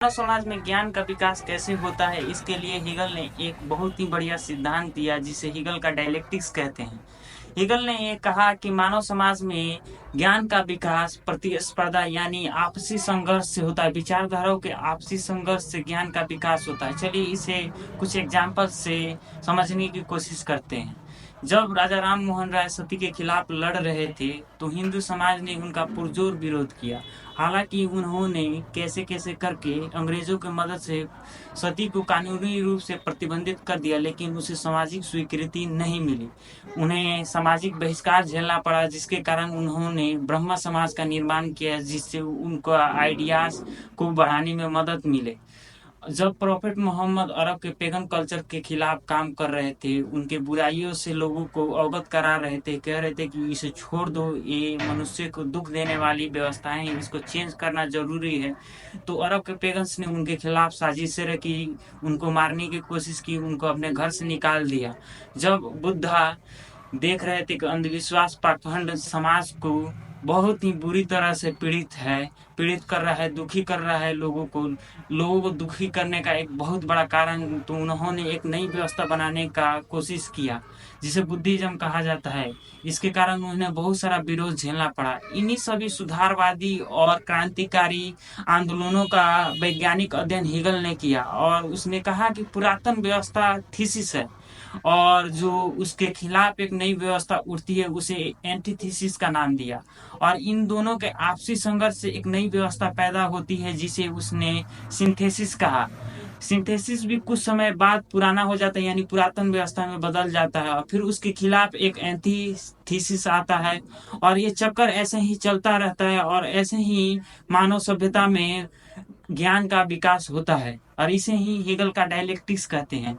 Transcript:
मानव समाज में ज्ञान का विकास कैसे होता है, इसके लिए हिगल ने एक बहुत ही बढ़िया सिद्धांत दिया जिसे हिगल का डायलेक्टिक्स कहते हैं। हिगल ने ये कहा कि मानव समाज में ज्ञान का विकास प्रतिस्पर्धा यानी आपसी संघर्ष से होता है। विचारधाराओं के आपसी संघर्ष से ज्ञान का विकास होता है। चलिए इसे कुछ एग्जाम्पल से समझने की कोशिश करते हैं। जब राजा राम मोहन राय सती के खिलाफ लड़ रहे थे तो हिंदू समाज ने उनका पुरजोर विरोध किया। हालांकि उन्होंने कैसे कैसे करके अंग्रेजों की मदद से सती को कानूनी रूप से प्रतिबंधित कर दिया, लेकिन उसे सामाजिक स्वीकृति नहीं मिली। उन्हें सामाजिक बहिष्कार झेलना पड़ा, जिसके कारण उन्होंने ब्रह्म समाज का निर्माण किया, जिससे उनको आइडियाज को बढ़ाने में मदद मिले। जब प्रॉफेट मोहम्मद अरब के पेगन कल्चर के खिलाफ काम कर रहे थे, उनके बुराइयों से लोगों को अवगत करा रहे थे, कह रहे थे कि इसे छोड़ दो, ये मनुष्य को दुख देने वाली व्यवस्थाएं हैं, इसको चेंज करना जरूरी है। तो अरब के पेगन्स ने उनके खिलाफ साजिशें रखी, उनको मारने की कोशिश की, उनको अपने घर से निकाल दिया। जब बुद्धा देख रहे थे कि अंधविश्वास पाखंड समाज को बहुत ही बुरी तरह से पीड़ित कर रहा है, दुखी कर रहा है लोगों को दुखी करने का एक बहुत बड़ा कारण, तो उन्होंने एक नई व्यवस्था बनाने का कोशिश किया जिसे बुद्धिज्म कहा जाता है। इसके कारण उन्हें बहुत सारा विरोध झेलना पड़ा। इन्हीं सभी सुधारवादी और क्रांतिकारी आंदोलनों का वैज्ञानिक अध्ययन हिगल ने किया और उसने कहा कि पुरातन व्यवस्था थीसिस है और जो उसके खिलाफ एक नई व्यवस्था उठती है उसे एंटीथीसिस का नाम दिया। और इन दोनों के आपसी संघर्ष से एक नई व्यवस्था पैदा होती है जिसे उसने सिंथेसिस कहा। सिंथेसिस भी कुछ समय बाद पुराना हो जाता है, यानी पुरातन व्यवस्था में बदल जाता है और फिर उसके खिलाफ एक एंटीथीसिस आता है और ये चक्कर ऐसे ही चलता रहता है और ऐसे ही मानव सभ्यता में ज्ञान का विकास होता है और इसे ही हेगल का डायलेक्टिक्स कहते हैं।